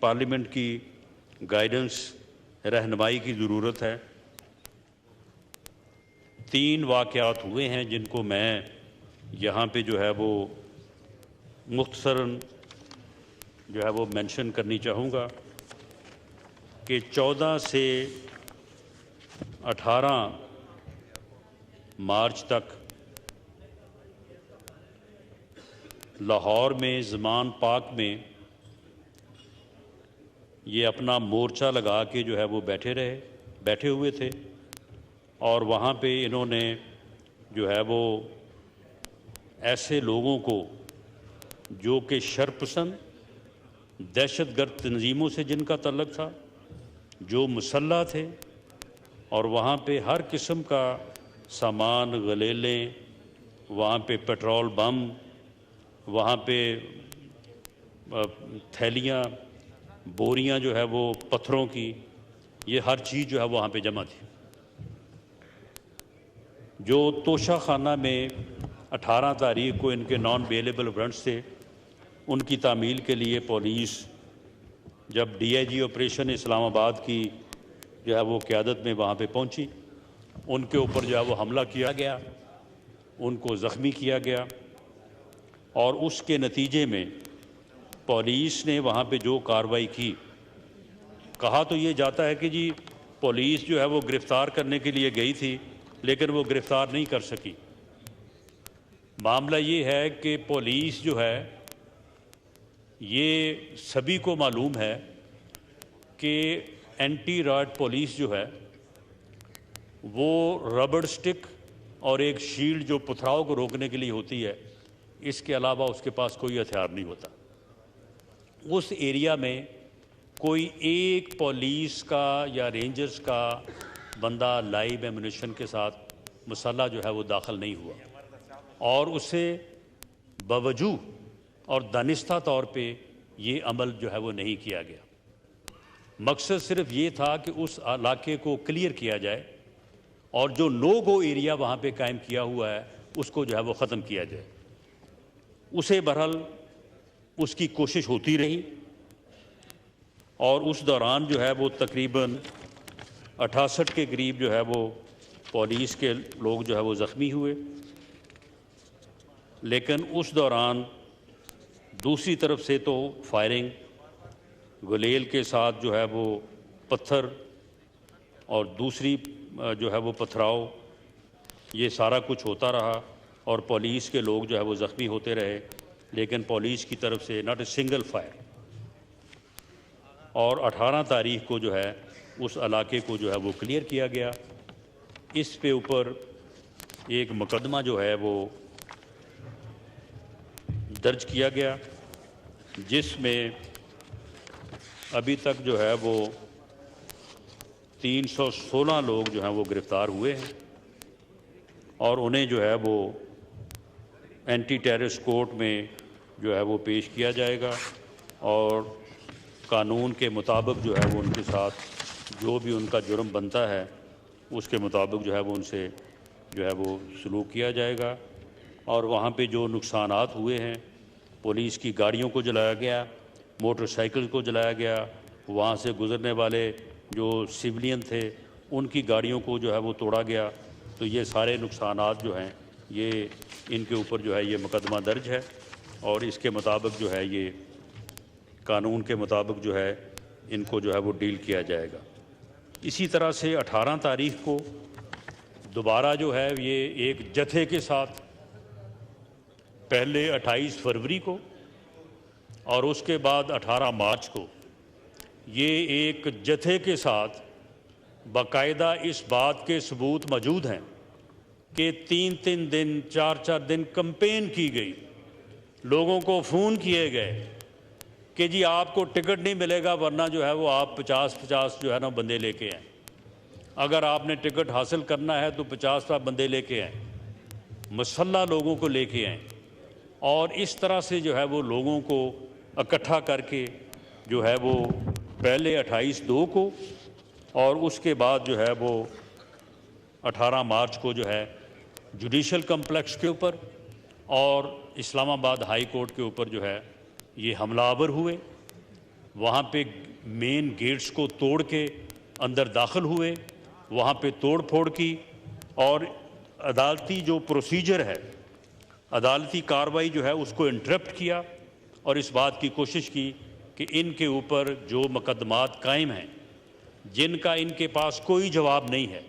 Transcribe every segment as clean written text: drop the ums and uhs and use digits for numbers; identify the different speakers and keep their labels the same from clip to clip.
Speaker 1: Parliament की guidance रहनुमाई की ज़रूरत है। 3 वाक़यात हुए हैं जिनको मैं यहाँ पे जो है वो मुख्तसरन जो है वो मेंशन करनी चाहूँगा कि 14 से 18 मार्च तक लाहौर में ज़मान पाक में ये अपना मोर्चा लगा के जो है वो बैठे हुए थे और वहाँ पे इन्होंने जो है वो ऐसे लोगों को जो कि शरपसंद दहशतगर्द तंजीमों से जिनका तल्लुक़ था, जो मुसल्लह थे और वहाँ पे हर किस्म का सामान गलेलें, वहाँ पे पेट्रोल बम, वहाँ पे थैलियाँ बोरियां जो है वो पत्थरों की, ये हर चीज़ जो है वहाँ पे जमा थी। जो तोशा खाना में 18 तारीख को इनके नॉन बेलेबल वारंट्स थे, उनकी तामील के लिए पुलिस जब DIG ऑपरेशन इस्लामाबाद की जो है वो क़यादत में वहाँ पे पहुँची, उनके ऊपर जो है वो हमला किया गया, उनको ज़ख्मी किया गया और उसके नतीजे में पुलिस ने वहाँ पे जो कार्रवाई की, कहा तो ये जाता है कि जी पुलिस जो है वो गिरफ़्तार करने के लिए गई थी लेकिन वो गिरफ़्तार नहीं कर सकी। मामला ये है कि पुलिस जो है, ये सभी को मालूम है कि एंटी रायट पुलिस जो है वो रबड़ स्टिक और एक शील्ड जो पथराव को रोकने के लिए होती है, इसके अलावा उसके पास कोई हथियार नहीं होता। उस एरिया में कोई एक पुलिस का या रेंजर्स का बंदा लाइव एमुनेशन के साथ मुसल्ला जो है वो दाखिल नहीं हुआ और उसे बावजूद और दानिस्ता तौर पे ये अमल जो है वो नहीं किया गया। मकसद सिर्फ ये था कि उस इलाके को क्लियर किया जाए और जो नो गो एरिया वहाँ पे कायम किया हुआ है उसको जो है वो ख़त्म किया जाए। उसे बहरहाल उसकी कोशिश होती रही और उस दौरान जो है वो तकरीबन 68 के करीब जो है वो पुलिस के लोग जो है वो ज़ख्मी हुए। लेकिन उस दौरान दूसरी तरफ से तो फायरिंग, गुलेल के साथ जो है वो पत्थर और दूसरी जो है वो पथराव, ये सारा कुछ होता रहा और पुलिस के लोग जो है वो ज़ख्मी होते रहे, लेकिन पुलिस की तरफ से नॉट ए सिंगल फायर। और 18 तारीख को जो है उस इलाके को जो है वो क्लियर किया गया। इस पे ऊपर एक मुकदमा जो है वो दर्ज किया गया जिसमें अभी तक जो है वो 316 लोग जो हैं वो गिरफ़्तार हुए हैं और उन्हें जो है वो एंटी टेररिस्ट कोर्ट में जो है वो पेश किया जाएगा और कानून के मुताबिक जो है वो उनके साथ जो भी उनका जुर्म बनता है उसके मुताबिक जो है वो उनसे जो है वो सलूक किया जाएगा। और वहाँ पे जो नुकसानात हुए हैं, पुलिस की गाड़ियों को जलाया गया, मोटरसाइकिल को जलाया गया, वहाँ से गुज़रने वाले जो सिविलियन थे उनकी गाड़ियों को जो है वो तोड़ा गया, तो ये सारे नुकसानात जो हैं ये इनके ऊपर जो है ये मुकदमा दर्ज है और इसके मुताबिक जो है ये कानून के मुताबिक जो है इनको जो है वो डील किया जाएगा। इसी तरह से 18 तारीख को दोबारा जो है ये एक जत्थे के साथ, पहले 28 फरवरी को और उसके बाद 18 मार्च को ये एक जत्थे के साथ बाकायदा इस बात के सबूत मौजूद हैं कि 3-3 दिन 4-4 दिन कैंपेन की गई, लोगों को फ़ोन किए गए कि जी आपको टिकट नहीं मिलेगा वरना जो है वो आप 50-50 जो है ना बंदे लेके आएँ, अगर आपने टिकट हासिल करना है तो 50 बंदे लेके आएँ, मुसल्ला लोगों को लेके आएँ। और इस तरह से जो है वो लोगों को इकट्ठा करके जो है वो पहले 28/2 को और उसके बाद जो है वो 18 मार्च को जो है जुडिशल कम्प्लेक्स के ऊपर और इस्लामाबाद हाई कोर्ट के ऊपर जो है ये हमलावर हुए वहाँ पे मेन गेट्स को तोड़ के अंदर दाखिल हुए, वहाँ पे तोड़ फोड़ की और अदालती जो प्रोसीजर है, अदालती कार्रवाई जो है उसको इंटरप्ट किया और इस बात की कोशिश की कि इनके ऊपर जो मुकदमात कायम हैं, जिनका इनके पास कोई जवाब नहीं है,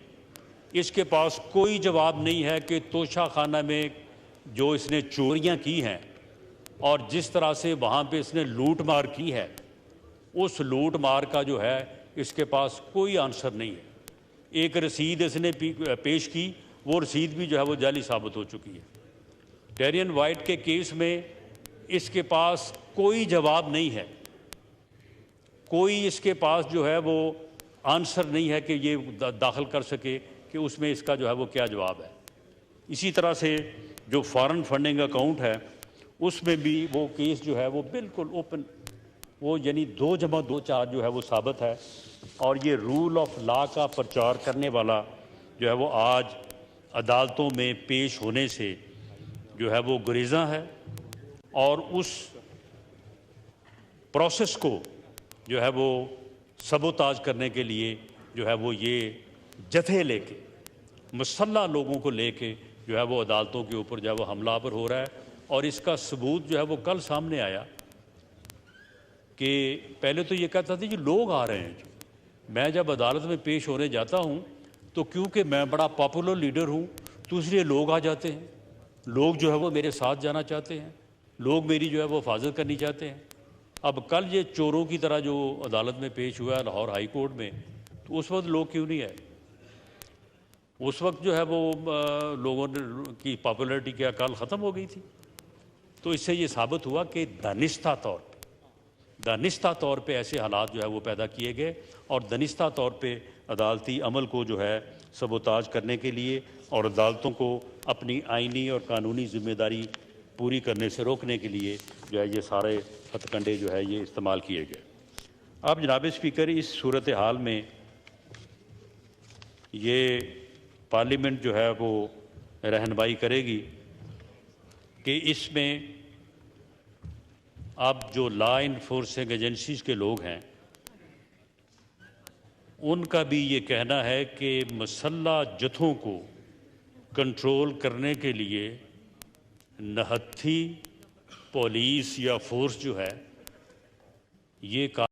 Speaker 1: इसके पास कोई जवाब नहीं है कि तोशा खाना में जो इसने चोरियां की हैं और जिस तरह से वहाँ पे इसने लूट मार की है, उस लूट मार का जो है इसके पास कोई आंसर नहीं है। एक रसीद इसने पेश की, वो रसीद भी जो है वो जाली साबित हो चुकी है। टेरियन वाइट के केस में इसके पास कोई जवाब नहीं है, कोई इसके पास जो है वो आंसर नहीं है कि ये दाखिल कर सके कि उसमें इसका जो है वो क्या जवाब है। इसी तरह से जो फॉरेन फंडिंग अकाउंट है उसमें भी वो केस जो है वो बिल्कुल ओपन, वो यानी 2+2 4 जो है वो साबित है। और ये रूल ऑफ लॉ का प्रचार करने वाला जो है वो आज अदालतों में पेश होने से जो है वो गुरेज़ा है और उस प्रोसेस को जो है वो सबोताज करने के लिए जो है वो ये जत्थे लेके, मुसल्लह लोगों को लेके जो है वो अदालतों के ऊपर जो है वो हमलावर हो रहा है। और इसका सबूत जो है वो कल सामने आया कि पहले तो ये कहता था कि लोग आ रहे हैं। मैं जब अदालत में पेश होने जाता हूँ तो क्योंकि मैं बड़ा पॉपुलर लीडर हूँ तो इसलिए लोग आ जाते हैं, लोग जो है वो मेरे साथ जाना चाहते हैं, लोग मेरी जो है वो हिफाजत करनी चाहते हैं। अब कल ये चोरों की तरह जो अदालत में पेश हुआ है लाहौर हाई कोर्ट में, तो उस वक्त लोग क्यों नहीं आए? उस वक्त जो है वो लोगों ने की पॉपुलैरिटी क्या कल ख़त्म हो गई थी। तो इससे ये साबित हुआ कि दानिस्ता तौर पे ऐसे हालात जो है वो पैदा किए गए और दानिस्ता तौर पे अदालती अमल को जो है सबोताज करने के लिए और अदालतों को अपनी आइनी और कानूनी जिम्मेदारी पूरी करने से रोकने के लिए जो है ये सारे हथकंडे जो है ये इस्तेमाल किए गए। अब जनाब स्पीकर, इस सूरत हाल में ये पार्लियामेंट जो है वो रहनुमाई करेगी कि इसमें अब जो लॉ इन्फोर्सिंग एजेंसीज के लोग हैं उनका भी ये कहना है कि मुसल्लह जत्थों को कंट्रोल करने के लिए निहत्थी पुलिस या फोर्स जो है ये